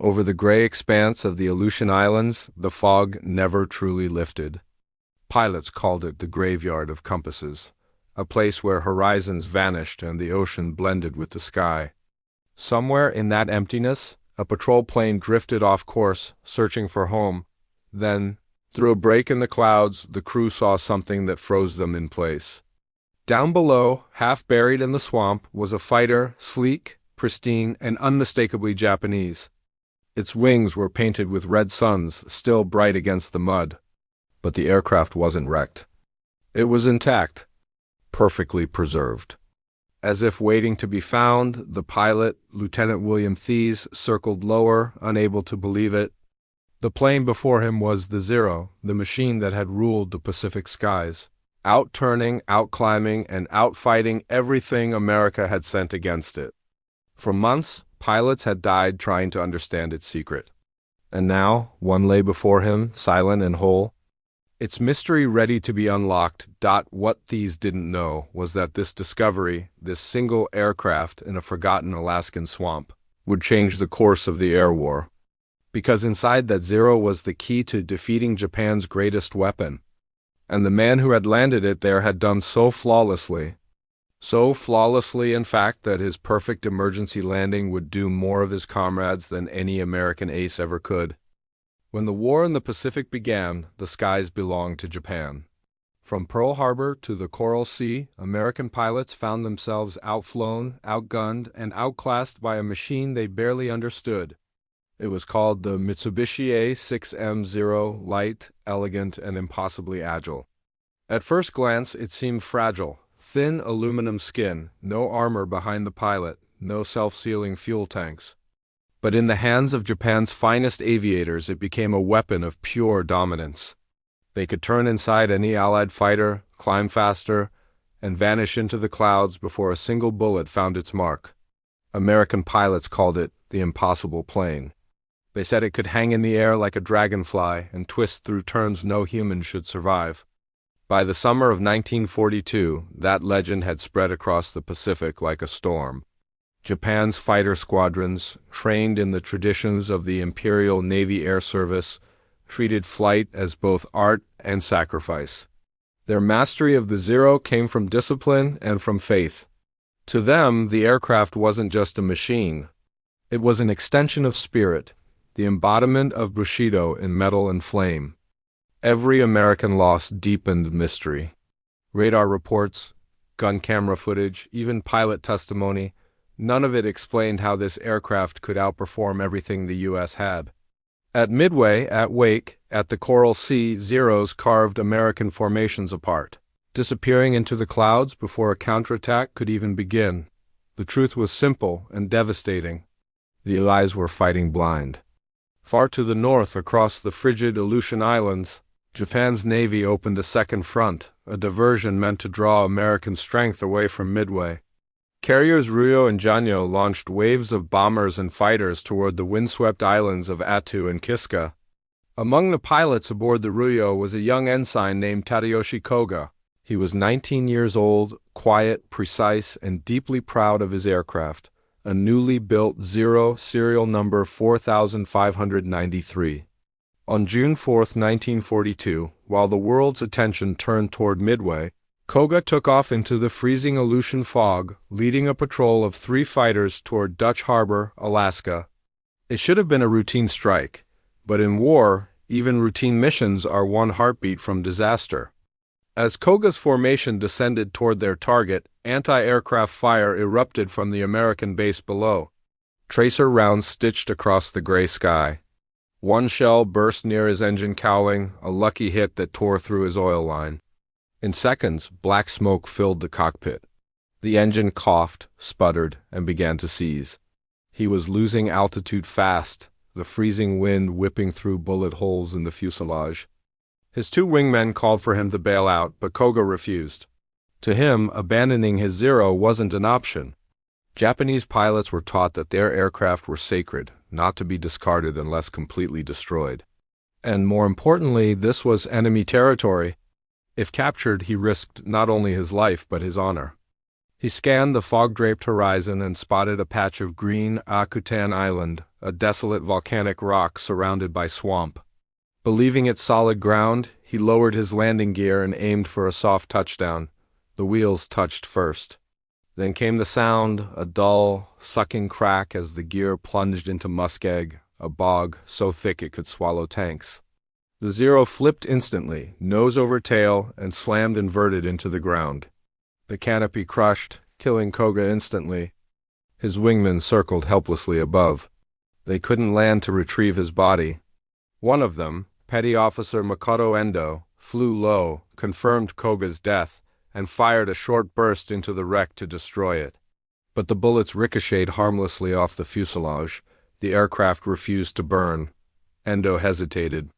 Over the gray expanse of the Aleutian Islands, the fog never truly lifted. Pilots called it the graveyard of compasses, a place where horizons vanished and the ocean blended with the sky. Somewhere in that emptiness, a patrol plane drifted off course, searching for home. Then, through a break in the clouds, the crew saw something that froze them in place. Down below, half buried in the swamp, was a fighter, sleek, pristine, and unmistakably Japanese. Its wings were painted with red suns, still bright against the mud. But the aircraft wasn't wrecked. It was intact, perfectly preserved. As if waiting to be found, the pilot, Lieutenant William Thies, circled lower, unable to believe it. The plane before him was the Zero, the machine that had ruled the Pacific skies, out-turning, out-climbing, and out-fighting everything America had sent against it. For months, pilots had died trying to understand its secret. And now, one lay before him, silent and whole. Its mystery ready to be unlocked. What Thies didn't know was that this discovery, this single aircraft in a forgotten Alaskan swamp, would change the course of the air war. Because inside that Zero was the key to defeating Japan's greatest weapon. And the man who had landed it there had done so flawlessly, in fact, that his perfect emergency landing would do more of his comrades than any American ace ever could. When the war in the Pacific began, the skies belonged to Japan. From Pearl Harbor to the Coral Sea, American pilots found themselves outflown, outgunned, and outclassed by a machine they barely understood. It was called the Mitsubishi A6M0, light, elegant, and impossibly agile. At first glance, it seemed fragile. Thin aluminum skin, no armor behind the pilot, no self-sealing fuel tanks. But in the hands of Japan's finest aviators, it became a weapon of pure dominance. They could turn inside any Allied fighter, climb faster, and vanish into the clouds before a single bullet found its mark. American pilots called it the impossible plane. They said it could hang in the air like a dragonfly and twist through turns no human should survive. By the summer of 1942, that legend had spread across the Pacific like a storm. Japan's fighter squadrons, trained in the traditions of the Imperial Navy Air Service, treated flight as both art and sacrifice. Their mastery of the Zero came from discipline and from faith. To them, the aircraft wasn't just a machine. It was an extension of spirit, the embodiment of Bushido in metal and flame. Every American loss deepened the mystery. Radar reports, gun camera footage, even pilot testimony, none of it explained how this aircraft could outperform everything the U.S. had. At Midway, at Wake, at the Coral Sea, Zeros carved American formations apart, disappearing into the clouds before a counterattack could even begin. The truth was simple and devastating. The Allies were fighting blind. Far to the north, across the frigid Aleutian Islands, Japan's Navy opened a second front, a diversion meant to draw American strength away from Midway. Carriers Ruyo and Janyo launched waves of bombers and fighters toward the windswept islands of Attu and Kiska. Among the pilots aboard the Ruyo was a young ensign named Tadayoshi Koga. He was 19 years old, quiet, precise, and deeply proud of his aircraft, a newly built Zero serial number 4593. On June 4, 1942, while the world's attention turned toward Midway, Koga took off into the freezing Aleutian fog, leading a patrol of 3 fighters toward Dutch Harbor, Alaska. It should have been a routine strike, but in war, even routine missions are one heartbeat from disaster. As Koga's formation descended toward their target, anti-aircraft fire erupted from the American base below. Tracer rounds stitched across the gray sky. One shell burst near his engine cowling, a lucky hit that tore through his oil line. In seconds, black smoke filled the cockpit. The engine coughed, sputtered, and began to seize. He was losing altitude fast, the freezing wind whipping through bullet holes in the fuselage. His 2 wingmen called for him to bail out, but Koga refused. To him, abandoning his Zero wasn't an option. Japanese pilots were taught that their aircraft were sacred, not to be discarded unless completely destroyed. And more importantly, this was enemy territory. If captured, he risked not only his life but his honor. He scanned the fog-draped horizon and spotted a patch of green Akutan Island, a desolate volcanic rock surrounded by swamp. Believing it solid ground, he lowered his landing gear and aimed for a soft touchdown. The wheels touched first. Then came the sound, a dull, sucking crack as the gear plunged into muskeg, a bog so thick it could swallow tanks. The Zero flipped instantly, nose over tail, and slammed inverted into the ground. The canopy crushed, killing Koga instantly. His wingmen circled helplessly above. They couldn't land to retrieve his body. One of them, Petty Officer Makoto Endo, flew low, confirmed Koga's death, and fired a short burst into the wreck to destroy it. But the bullets ricocheted harmlessly off the fuselage. The aircraft refused to burn. Endo hesitated.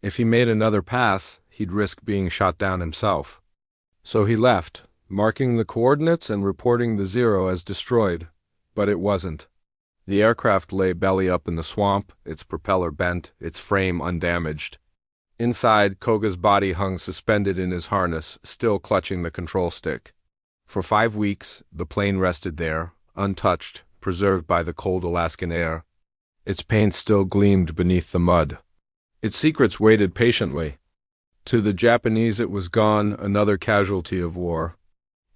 If he made another pass, he'd risk being shot down himself. So he left, marking the coordinates and reporting the Zero as destroyed. But it wasn't. The aircraft lay belly up in the swamp, its propeller bent, its frame undamaged. Inside, Koga's body hung suspended in his harness, still clutching the control stick. For 5 weeks, the plane rested there, untouched, preserved by the cold Alaskan air. Its paint still gleamed beneath the mud. Its secrets waited patiently. To the Japanese it was gone, another casualty of war.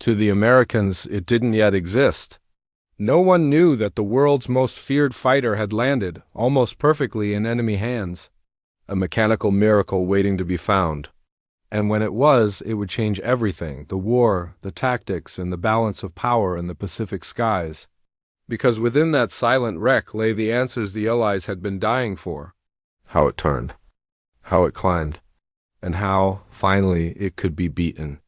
To the Americans it didn't yet exist. No one knew that the world's most feared fighter had landed, almost perfectly, in enemy hands. A mechanical miracle waiting to be found. And when it was, it would change everything, the war, the tactics, and the balance of power in the Pacific skies. Because within that silent wreck lay the answers the Allies had been dying for. How it turned. How it climbed. And how, finally, it could be beaten.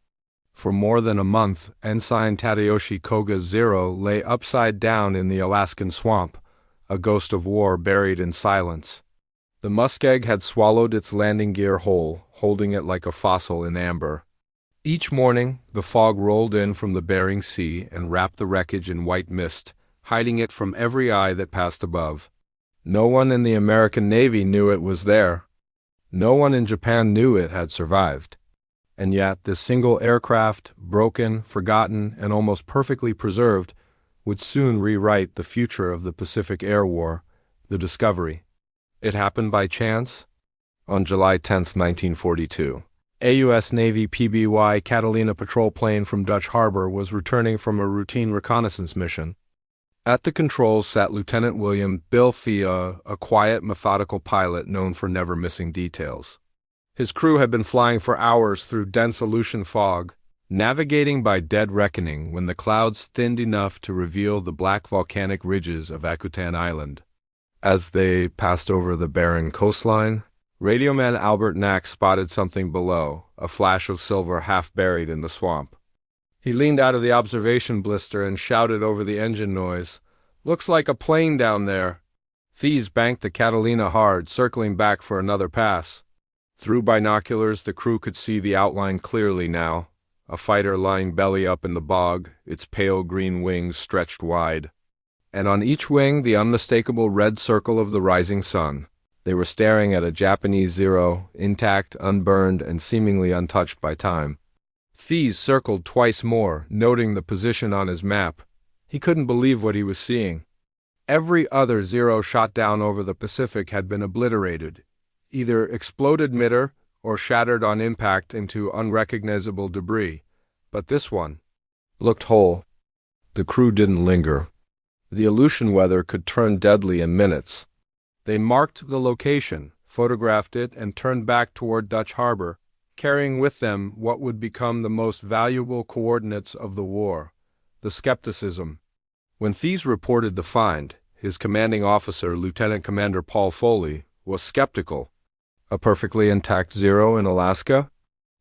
For more than a month, Ensign Tadayoshi Koga's Zero lay upside down in the Alaskan swamp, a ghost of war buried in silence. The muskeg had swallowed its landing gear whole, holding it like a fossil in amber. Each morning, the fog rolled in from the Bering Sea and wrapped the wreckage in white mist, hiding it from every eye that passed above. No one in the American Navy knew it was there. No one in Japan knew it had survived. And yet, this single aircraft, broken, forgotten, and almost perfectly preserved, would soon rewrite the future of the Pacific Air War, the Discovery. It happened by chance? On July 10, 1942, a U.S. Navy PBY Catalina patrol plane from Dutch Harbor was returning from a routine reconnaissance mission. At the controls sat Lieutenant William Bill Thea, a quiet, methodical pilot known for never missing details. His crew had been flying for hours through dense Aleutian fog, navigating by dead reckoning when the clouds thinned enough to reveal the black volcanic ridges of Akutan Island. As they passed over the barren coastline, radioman Albert Knack spotted something below, a flash of silver half buried in the swamp. He leaned out of the observation blister and shouted over the engine noise, "Looks like a plane down there." Thies banked the Catalina hard, circling back for another pass. Through binoculars, the crew could see the outline clearly now, a fighter lying belly up in the bog, its pale green wings stretched wide. And on each wing the unmistakable red circle of the rising sun. They were staring at a Japanese Zero, intact, unburned, and seemingly untouched by time. Thies circled twice more, noting the position on his map. He couldn't believe what he was seeing. Every other Zero shot down over the Pacific had been obliterated, either exploded mid-air or shattered on impact into unrecognizable debris. But this one looked whole. The crew didn't linger. The Aleutian weather could turn deadly in minutes. They marked the location, photographed it, and turned back toward Dutch Harbor, carrying with them what would become the most valuable coordinates of the war, the skepticism. When Thies reported the find, his commanding officer, Lieutenant Commander Paul Foley, was skeptical. A perfectly intact Zero in Alaska?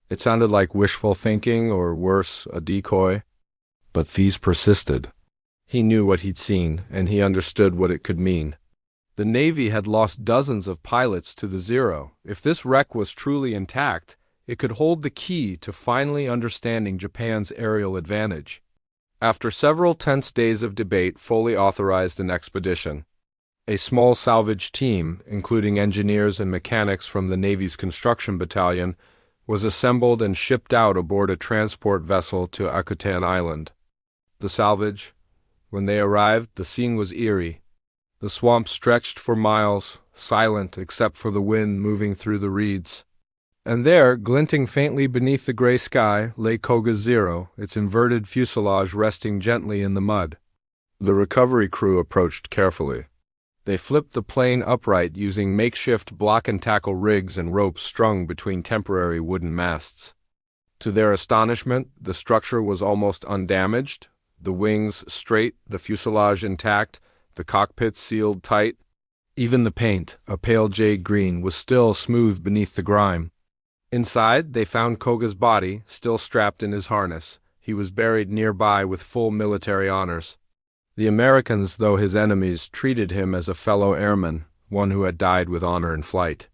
It sounded like wishful thinking, or worse, a decoy. But Thies persisted. He knew what he'd seen, and he understood what it could mean. The Navy had lost dozens of pilots to the Zero. If this wreck was truly intact, it could hold the key to finally understanding Japan's aerial advantage. After several tense days of debate, Foley authorized an expedition. A small salvage team, including engineers and mechanics from the Navy's construction battalion, was assembled and shipped out aboard a transport vessel to Akutan Island. The salvage. When they arrived, the scene was eerie. The swamp stretched for miles, silent except for the wind moving through the reeds. And there, glinting faintly beneath the gray sky, lay Koga Zero, its inverted fuselage resting gently in the mud. The recovery crew approached carefully. They flipped the plane upright using makeshift block-and-tackle rigs and ropes strung between temporary wooden masts. To their astonishment, the structure was almost undamaged, the wings straight, the fuselage intact, the cockpit sealed tight. Even the paint, a pale jade green, was still smooth beneath the grime. Inside, they found Koga's body, still strapped in his harness. He was buried nearby with full military honors. The Americans, though his enemies, treated him as a fellow airman, one who had died with honor in flight.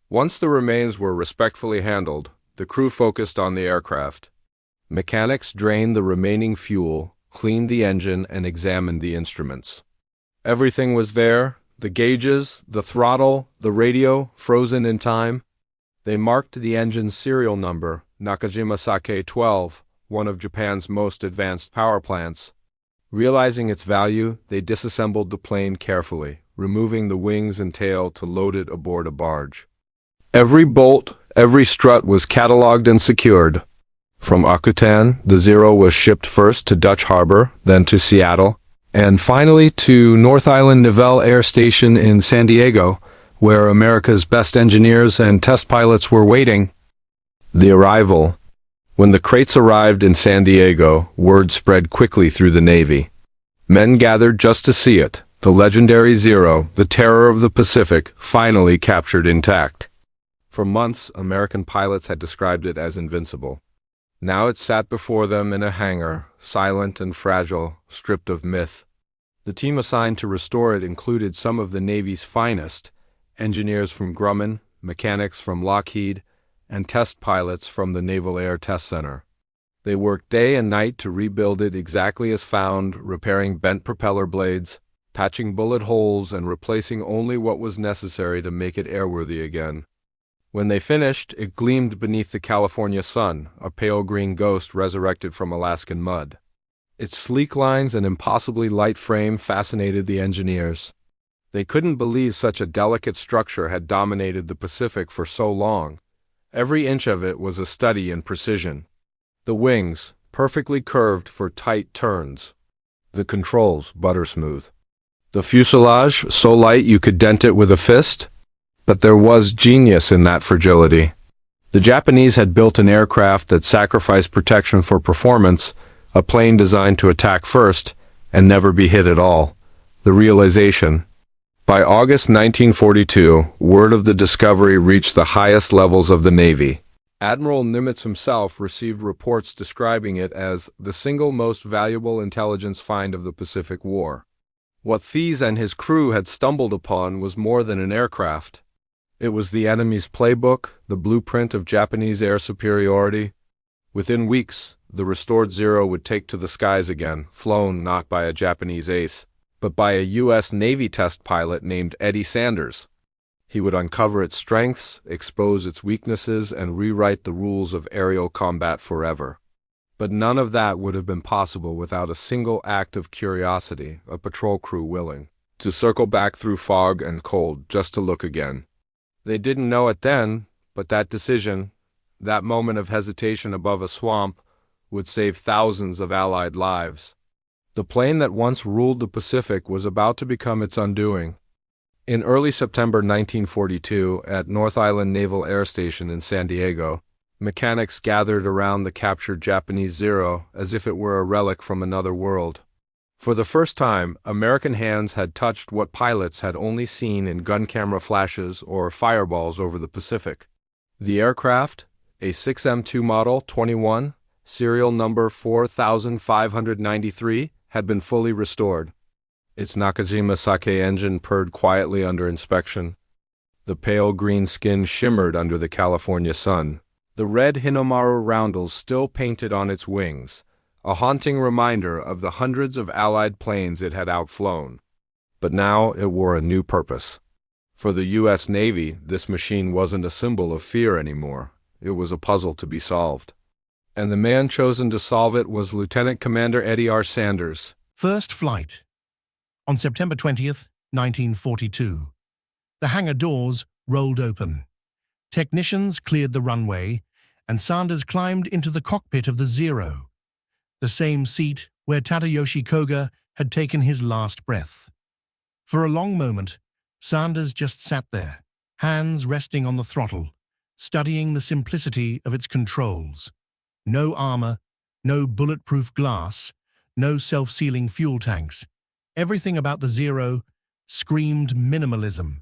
Once the remains were respectfully handled, the crew focused on the aircraft. Mechanics drained the remaining fuel, cleaned the engine, and examined the instruments. Everything was there, the gauges, the throttle, the radio, frozen in time. They marked the engine's serial number, Nakajima Sake 12, one of Japan's most advanced power plants. Realizing its value, they disassembled the plane carefully, removing the wings and tail to load it aboard a barge. Every bolt, every strut was catalogued and secured. From Akutan, the Zero was shipped first to Dutch Harbor, then to Seattle, and finally to North Island Naval Air Station in San Diego, where America's best engineers and test pilots were waiting. The arrival. When the crates arrived in San Diego, word spread quickly through the Navy. Men gathered just to see it, the legendary Zero, the terror of the Pacific, finally captured intact. For months, American pilots had described it as invincible. Now it sat before them in a hangar, silent and fragile, stripped of myth. The team assigned to restore it included some of the Navy's finest, engineers from Grumman, mechanics from Lockheed, and test pilots from the Naval Air Test Center. They worked day and night to rebuild it exactly as found, repairing bent propeller blades, patching bullet holes, and replacing only what was necessary to make it airworthy again. When they finished, it gleamed beneath the California sun, a pale green ghost resurrected from Alaskan mud. Its sleek lines and impossibly light frame fascinated the engineers. They couldn't believe such a delicate structure had dominated the Pacific for so long. Every inch of it was a study in precision. The wings, perfectly curved for tight turns. The controls, butter smooth. The fuselage, so light you could dent it with a fist. But there was genius in that fragility. The Japanese had built an aircraft that sacrificed protection for performance, a plane designed to attack first and never be hit at all. The realization. By August 1942, word of the discovery reached the highest levels of the Navy. Admiral Nimitz himself received reports describing it as the single most valuable intelligence find of the Pacific War. What Thies and his crew had stumbled upon was more than an aircraft. It was the enemy's playbook, the blueprint of Japanese air superiority. Within weeks, the restored Zero would take to the skies again, flown not by a Japanese ace, but by a U.S. Navy test pilot named Eddie Sanders. He would uncover its strengths, expose its weaknesses, and rewrite the rules of aerial combat forever. But none of that would have been possible without a single act of curiosity, a patrol crew willing to circle back through fog and cold just to look again. They didn't know it then, but that decision, that moment of hesitation above a swamp, would save thousands of Allied lives. The plane that once ruled the Pacific was about to become its undoing. In early September 1942, at North Island Naval Air Station in San Diego, mechanics gathered around the captured Japanese Zero as if it were a relic from another world. For the first time, American hands had touched what pilots had only seen in gun camera flashes or fireballs over the Pacific. The aircraft, a 6M2 Model 21, serial number 4593, had been fully restored. Its Nakajima Sake engine purred quietly under inspection. The pale green skin shimmered under the California sun. The red Hinomaru roundels still painted on its wings, a haunting reminder of the hundreds of Allied planes it had outflown. But now it wore a new purpose. For the U.S. Navy, this machine wasn't a symbol of fear anymore. It was a puzzle to be solved. and the man chosen to solve it was Lieutenant Commander Eddie R. Sanders. First flight. On September 20th, 1942. The hangar doors rolled open. Technicians cleared the runway, and Sanders climbed into the cockpit of the Zero, the same seat where Tadayoshi Koga had taken his last breath. For a long moment, Sanders just sat there, hands resting on the throttle, studying the simplicity of its controls. No armor, no bulletproof glass, no self-sealing fuel tanks. Everything about the Zero screamed minimalism.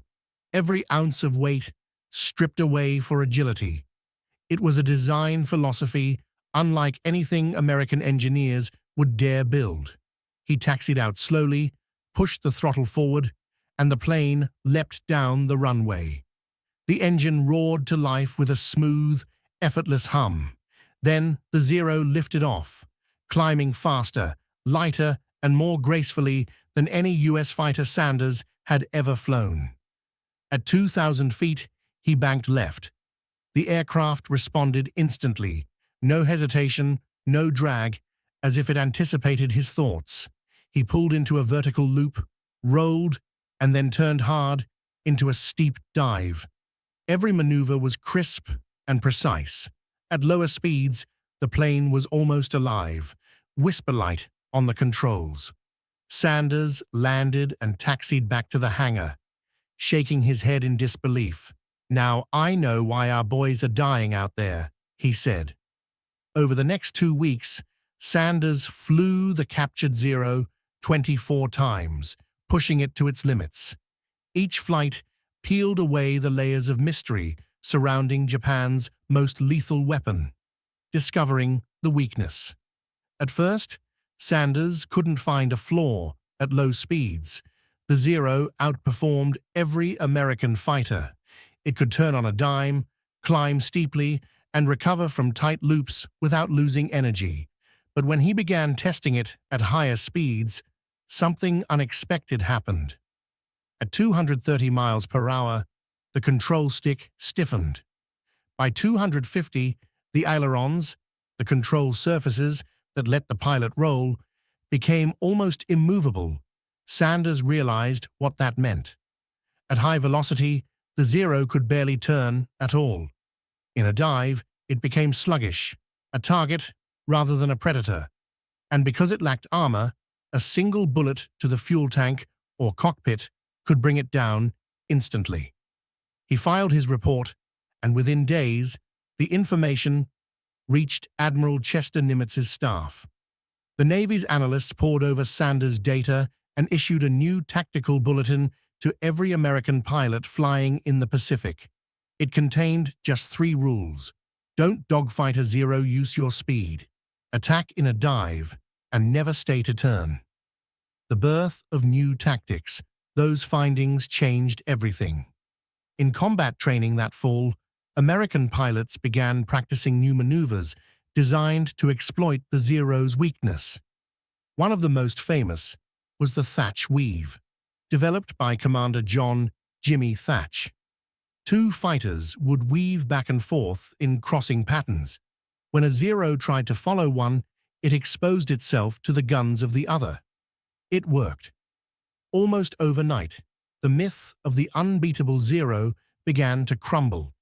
Every ounce of weight stripped away for agility. It was a design philosophy unlike anything American engineers would dare build. He taxied out slowly, pushed the throttle forward, and the plane leapt down the runway. The engine roared to life with a smooth, effortless hum. Then the Zero lifted off, climbing faster, lighter, and more gracefully than any U.S. fighter Sanders had ever flown. At 2,000 feet, he banked left. The aircraft responded instantly, no hesitation, no drag, as if it anticipated his thoughts. He pulled into a vertical loop, rolled, and then turned hard into a steep dive. Every maneuver was crisp and precise. At lower speeds, the plane was almost alive, whisper-light on the controls. Sanders landed and taxied back to the hangar, shaking his head in disbelief. "Now I know why our boys are dying out there," he said. Over the next 2 weeks, Sanders flew the captured Zero 24 times, pushing it to its limits. Each flight peeled away the layers of mystery surrounding Japan's most lethal weapon, discovering the weakness. At first, Sanders couldn't find a flaw at low speeds. The Zero outperformed every American fighter. It could turn on a dime, climb steeply, and recover from tight loops without losing energy. But when he began testing it at higher speeds, something unexpected happened. At 230 miles per hour, the control stick stiffened. By 250, the ailerons, the control surfaces that let the pilot roll, became almost immovable. Sanders realized what that meant. At high velocity, the Zero could barely turn at all. In a dive, it became sluggish, a target rather than a predator. And because it lacked armor, a single bullet to the fuel tank or cockpit could bring it down instantly. He filed his report, and within days, the information reached Admiral Chester Nimitz's staff. The Navy's analysts pored over Sanders' data and issued a new tactical bulletin to every American pilot flying in the Pacific. It contained just 3 rules. Don't dogfight a Zero, use your speed. Attack in a dive, and never stay to turn. The birth of new tactics. Those findings changed everything. In combat training that fall, American pilots began practicing new maneuvers designed to exploit the Zero's weakness. One of the most famous was the Thatch Weave, developed by Commander John "Jimmy" Thatch. 2 fighters would weave back and forth in crossing patterns. When a Zero tried to follow one, it exposed itself to the guns of the other. It worked. Almost overnight, the myth of the unbeatable Zero began to crumble.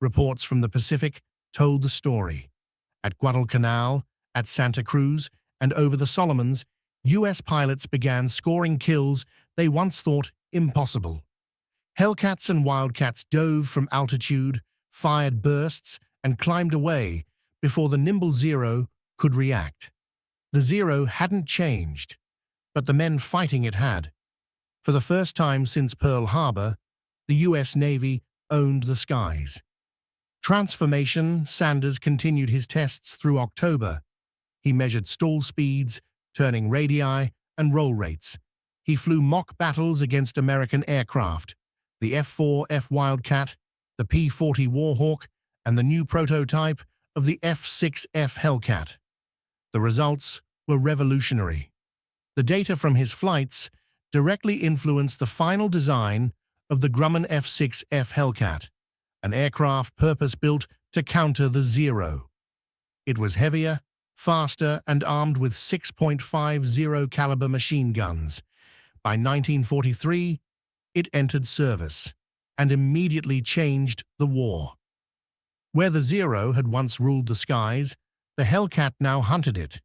Reports from the Pacific told the story. At Guadalcanal, at Santa Cruz, and over the Solomons, U.S. pilots began scoring kills they once thought impossible. Hellcats and Wildcats dove from altitude, fired bursts, and climbed away before the nimble Zero could react. The Zero hadn't changed, but the men fighting it had. For the first time since Pearl Harbor, the U.S. Navy owned the skies. Transformation. Sanders continued his tests through October. He measured stall speeds, turning radii, and roll rates. He flew mock battles against American aircraft, the F-4F Wildcat, the P-40 Warhawk, and the new prototype of the F-6F Hellcat. The results were revolutionary. The data from his flights directly influenced the final design of the Grumman F-6F Hellcat, an aircraft purpose-built to counter the Zero. It was heavier, faster, and armed with 6.50 caliber machine guns. By 1943, it entered service and immediately changed the war. Where the Zero had once ruled the skies, the Hellcat now hunted it.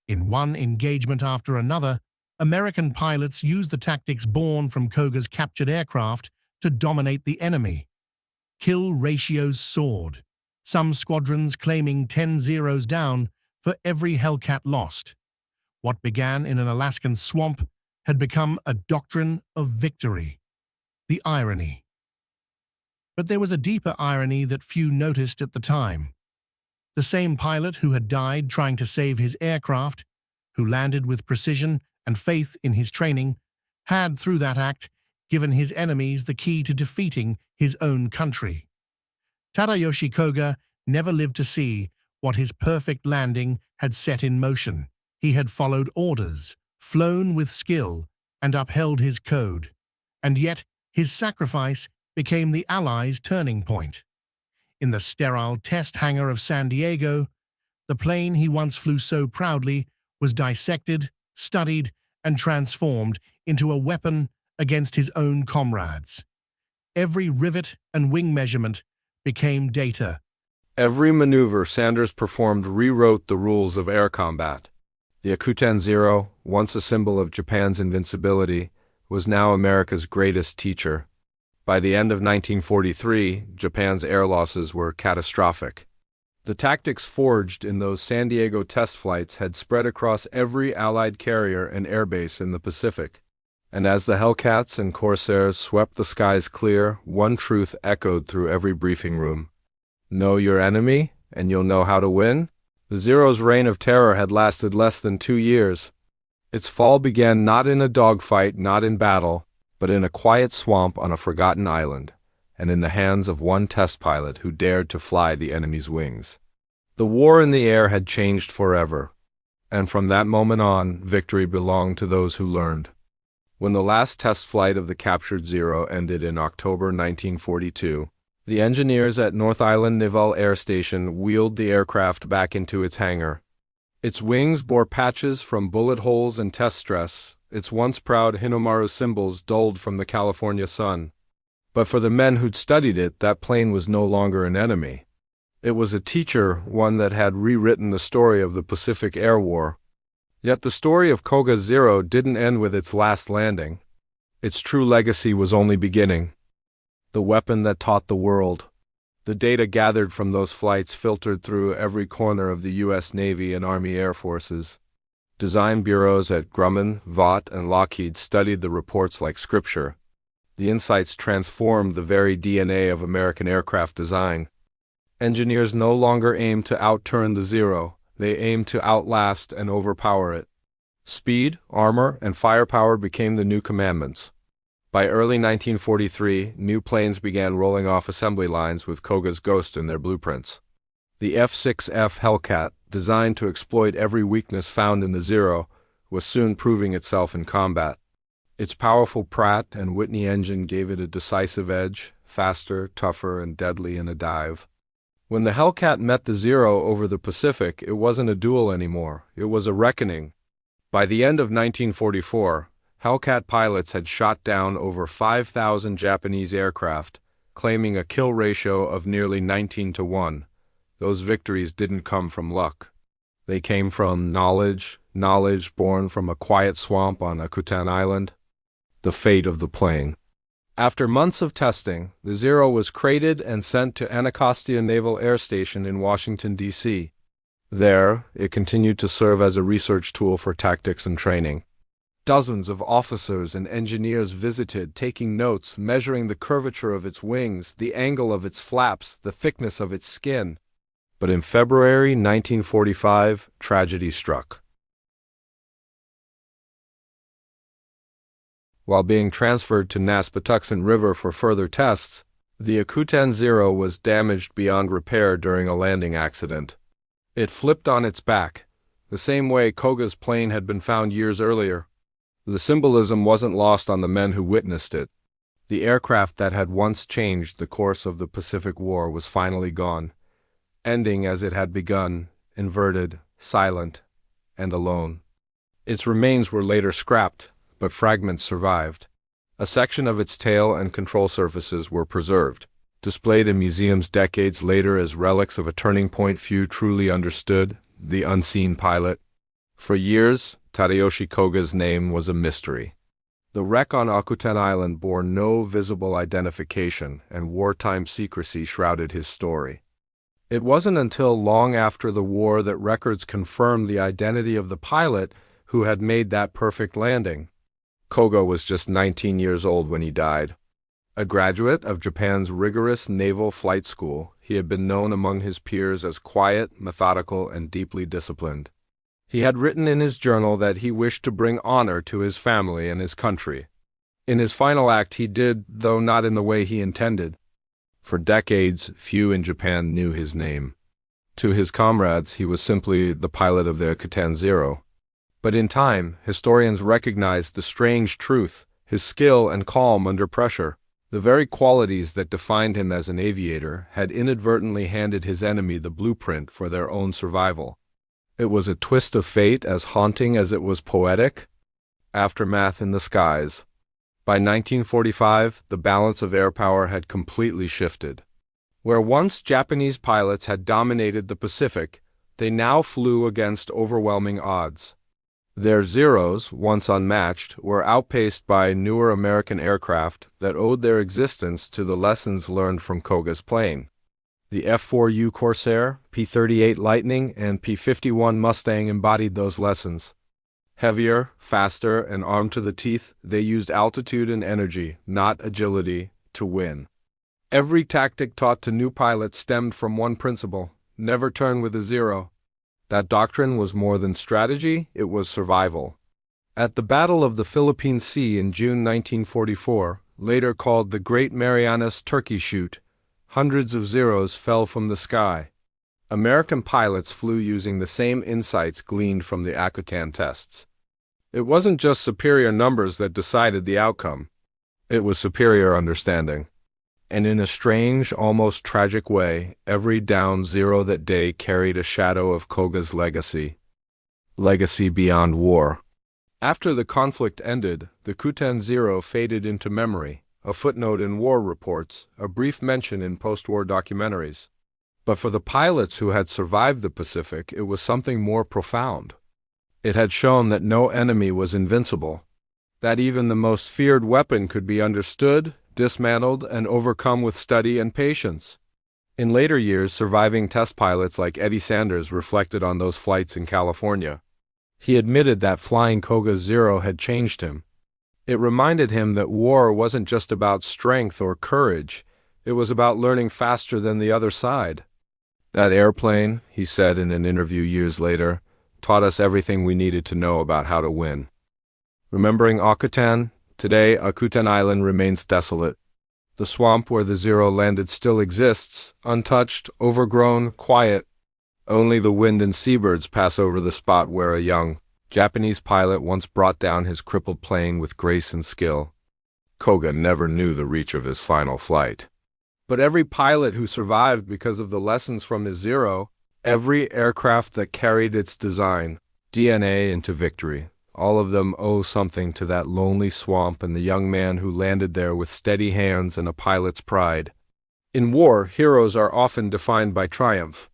In one engagement after another, American pilots used the tactics born from Koga's captured aircraft to dominate the enemy. Kill ratios soared, some squadrons claiming 10 zeros down for every Hellcat lost. What began in an Alaskan swamp had become a doctrine of victory. The irony. But there was a deeper irony that few noticed at the time. The same pilot who had died trying to save his aircraft, who landed with precision and faith in his training, had, through that act, given his enemies the key to defeating his own country. Tadayoshi Koga never lived to see what his perfect landing had set in motion. He had followed orders, flown with skill, and upheld his code. And yet, his sacrifice became the Allies' turning point. In the sterile test hangar of San Diego, the plane he once flew so proudly was dissected, studied, and transformed into a weapon against his own comrades. Every rivet and wing measurement became data. Every maneuver Sanders performed rewrote the rules of air combat. The Akuten Zero, once a symbol of Japan's invincibility, was now America's greatest teacher. By the end of 1943, Japan's air losses were catastrophic. The tactics forged in those San Diego test flights had spread across every Allied carrier and airbase in the Pacific. And as the Hellcats and Corsairs swept the skies clear, one truth echoed through every briefing room. Know your enemy, and you'll know how to win? The Zero's reign of terror had lasted less than 2 years. Its fall began not in a dogfight, not in battle, but in a quiet swamp on a forgotten island, and in the hands of one test pilot who dared to fly the enemy's wings. The war in the air had changed forever, and from that moment on, victory belonged to those who learned. When the last test flight of the captured Zero ended in October 1942, the engineers at North Island Naval Air Station wheeled the aircraft back into its hangar. Its wings bore patches from bullet holes and test stress, its once proud Hinomaru symbols dulled from the California sun. But for the men who'd studied it, that plane was no longer an enemy. It was a teacher, one that had rewritten the story of the Pacific Air War. Yet the story of Koga Zero didn't end with its last landing. Its true legacy was only beginning. The weapon that taught the world. The data gathered from those flights filtered through every corner of the U.S. Navy and Army Air Forces. Design bureaus at Grumman, Vought, and Lockheed studied the reports like scripture. The insights transformed the very DNA of American aircraft design. Engineers no longer aimed to outturn the Zero, they aimed to outlast and overpower it. Speed, armor, and firepower became the new commandments. By early 1943, new planes began rolling off assembly lines with Koga's ghost in their blueprints. The F-6F Hellcat, designed to exploit every weakness found in the Zero, was soon proving itself in combat. Its powerful Pratt and Whitney engine gave it a decisive edge, faster, tougher, and deadly in a dive. When the Hellcat met the Zero over the Pacific, it wasn't a duel anymore, it was a reckoning. By the end of 1944, Hellcat pilots had shot down over 5,000 Japanese aircraft, claiming a kill ratio of nearly 19-1. Those victories didn't come from luck. They came from knowledge born from a quiet swamp on Akuten Island. The fate of the plane. After months of testing, the Zero was crated and sent to Anacostia Naval Air Station in Washington, D.C. There, it continued to serve as a research tool for tactics and training. Dozens of officers and engineers visited, taking notes, measuring the curvature of its wings, the angle of its flaps, the thickness of its skin. But in February 1945, tragedy struck. While being transferred to Nass-Patuxent River for further tests, the Akuten Zero was damaged beyond repair during a landing accident. It flipped on its back, the same way Koga's plane had been found years earlier. The symbolism wasn't lost on the men who witnessed it. The aircraft that had once changed the course of the Pacific War was finally gone, ending as it had begun, inverted, silent, and alone. Its remains were later scrapped, but fragments survived. A section of its tail and control surfaces were preserved, displayed in museums decades later as relics of a turning point few truly understood, the unseen pilot. For years, Tadayoshi Koga's name was a mystery. The wreck on Akuten Island bore no visible identification, and wartime secrecy shrouded his story. It wasn't until long after the war that records confirmed the identity of the pilot who had made that perfect landing. Koga was just 19 years old when he died. A graduate of Japan's rigorous naval flight school, he had been known among his peers as quiet, methodical, and deeply disciplined. He had written in his journal that he wished to bring honor to his family and his country. In his final act he did, though not in the way he intended. For decades, few in Japan knew his name. To his comrades, he was simply the pilot of the Akuten Zero. But in time, historians recognized the strange truth, his skill and calm under pressure. The very qualities that defined him as an aviator had inadvertently handed his enemy the blueprint for their own survival. It was a twist of fate as haunting as it was poetic. Aftermath in the skies. By 1945, the balance of air power had completely shifted. Where once Japanese pilots had dominated the Pacific, they now flew against overwhelming odds. Their Zeros, once unmatched, were outpaced by newer American aircraft that owed their existence to the lessons learned from Koga's plane. The F-4U Corsair, P-38 Lightning, and P-51 Mustang embodied those lessons. Heavier, faster, and armed to the teeth, they used altitude and energy, not agility, to win. Every tactic taught to new pilots stemmed from one principle: never turn with a zero. That doctrine was more than strategy, it was survival. At the Battle of the Philippine Sea in June 1944, later called the Great Marianas Turkey Shoot, hundreds of Zeros fell from the sky. American pilots flew using the same insights gleaned from the Akuten tests. It wasn't just superior numbers that decided the outcome. It was superior understanding. And in a strange, almost tragic way, every downed Zero that day carried a shadow of Koga's legacy. Legacy beyond war. After the conflict ended, the Akuten Zero faded into memory, a footnote in war reports, a brief mention in post-war documentaries. But for the pilots who had survived the Pacific, it was something more profound. It had shown that no enemy was invincible, that even the most feared weapon could be understood, dismantled, and overcome with study and patience. In later years, surviving test pilots like Eddie Sanders reflected on those flights in California. He admitted that flying Koga Zero had changed him. It reminded him that war wasn't just about strength or courage, it was about learning faster than the other side. That airplane, he said in an interview years later, taught us everything we needed to know about how to win. Remembering Akuten, today Akuten Island remains desolate. The swamp where the Zero landed still exists, untouched, overgrown, quiet. Only the wind and seabirds pass over the spot where a young Japanese pilot once brought down his crippled plane with grace and skill. Koga never knew the reach of his final flight. But every pilot who survived because of the lessons from his Zero, every aircraft that carried its design, DNA into victory, all of them owe something to that lonely swamp and the young man who landed there with steady hands and a pilot's pride. In war, heroes are often defined by triumph.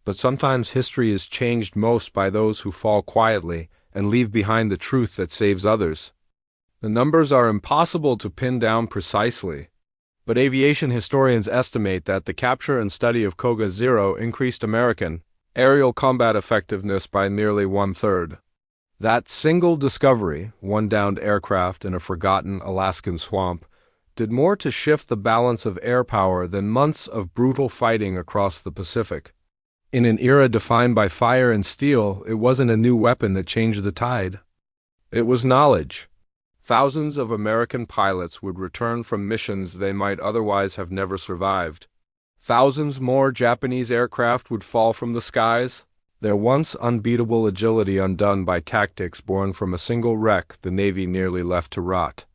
But sometimes history is changed most by those who fall quietly and leave behind the truth that saves others. The numbers are impossible to pin down precisely, but aviation historians estimate that the capture and study of Koga Zero increased American aerial combat effectiveness by nearly one-third. That single discovery, one downed aircraft in a forgotten Alaskan swamp, did more to shift the balance of air power than months of brutal fighting across the Pacific. In an era defined by fire and steel, it wasn't a new weapon that changed the tide. It was knowledge. Thousands of American pilots would return from missions they might otherwise have never survived. Thousands more Japanese aircraft would fall from the skies, their once unbeatable agility undone by tactics born from a single wreck the Navy nearly left to rot.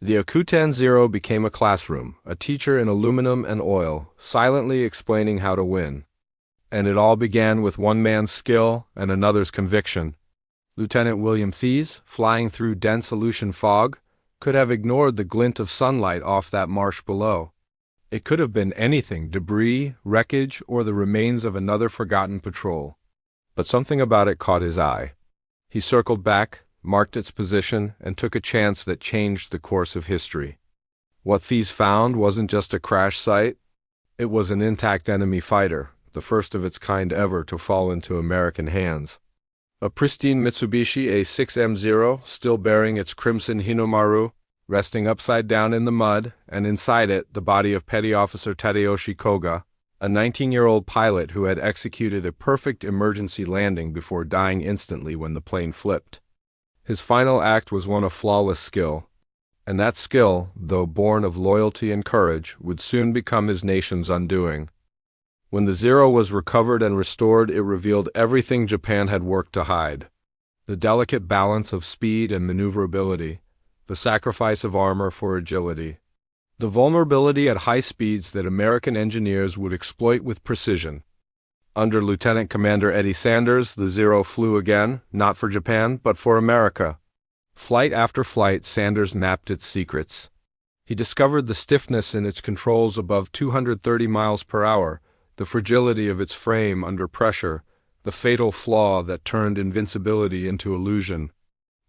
The Akuten Zero became a classroom, a teacher in aluminum and oil, silently explaining how to win. And it all began with one man's skill and another's conviction. Lieutenant William Thies, flying through dense Aleutian fog, could have ignored the glint of sunlight off that marsh below. It could have been anything: debris, wreckage, or the remains of another forgotten patrol. But something about it caught his eye. He circled back, marked its position, and took a chance that changed the course of history. What Thies found wasn't just a crash site. It was an intact enemy fighter, the first of its kind ever to fall into American hands. A pristine Mitsubishi A6M0, still bearing its crimson Hinomaru, resting upside down in the mud, and inside it the body of Petty Officer Tadayoshi Koga, a 19-year-old pilot who had executed a perfect emergency landing before dying instantly when the plane flipped. His final act was one of flawless skill, and that skill, though born of loyalty and courage, would soon become his nation's undoing. When the Zero was recovered and restored, it revealed everything Japan had worked to hide: the delicate balance of speed and maneuverability, the sacrifice of armor for agility, the vulnerability at high speeds that American engineers would exploit with precision. Under Lieutenant Commander Eddie Sanders, the Zero flew again, not for Japan, but for America. Flight after flight, Sanders mapped its secrets. He discovered the stiffness in its controls above 230 miles per hour, the fragility of its frame under pressure, the fatal flaw that turned invincibility into illusion.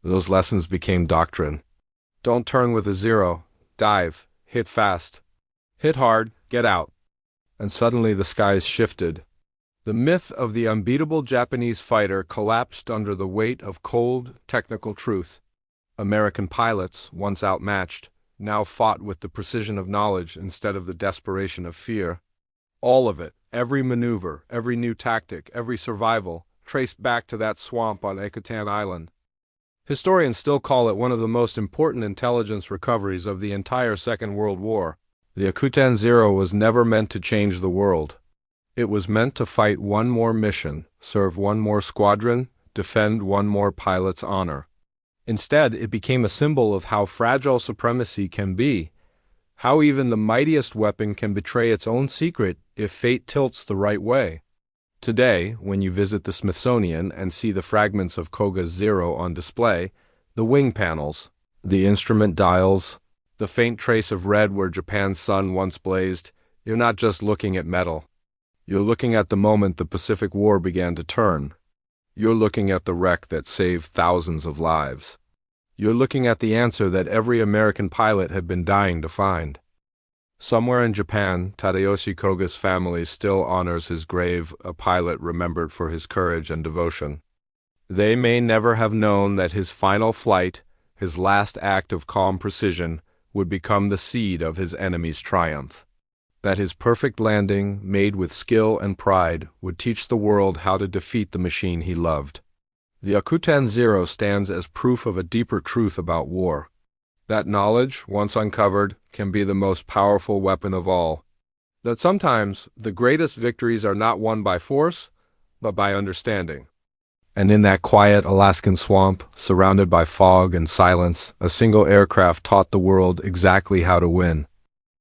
Those lessons became doctrine. Don't turn with a Zero. Dive. Hit fast. Hit hard. Get out. And suddenly the skies shifted. The myth of the unbeatable Japanese fighter collapsed under the weight of cold, technical truth. American pilots, once outmatched, now fought with the precision of knowledge instead of the desperation of fear. All of it, every maneuver, every new tactic, every survival, traced back to that swamp on Akutan Island. Historians still call it one of the most important intelligence recoveries of the entire Second World War. The Akutan Zero was never meant to change the world. It was meant to fight one more mission, serve one more squadron, defend one more pilot's honor. Instead, it became a symbol of how fragile supremacy can be, how even the mightiest weapon can betray its own secret if fate tilts the right way. Today, when you visit the Smithsonian and see the fragments of Koga's Zero on display, the wing panels, the instrument dials, the faint trace of red where Japan's sun once blazed, you're not just looking at metal. You're looking at the moment the Pacific War began to turn. You're looking at the wreck that saved thousands of lives. You're looking at the answer that every American pilot had been dying to find. Somewhere in Japan, Tadayoshi Koga's family still honors his grave, a pilot remembered for his courage and devotion. They may never have known that his final flight, his last act of calm precision, would become the seed of his enemy's triumph. That his perfect landing, made with skill and pride, would teach the world how to defeat the machine he loved. The Akutan Zero stands as proof of a deeper truth about war. That knowledge, once uncovered, can be the most powerful weapon of all. That sometimes the greatest victories are not won by force, but by understanding. And in that quiet Alaskan swamp, surrounded by fog and silence, a single aircraft taught the world exactly how to win.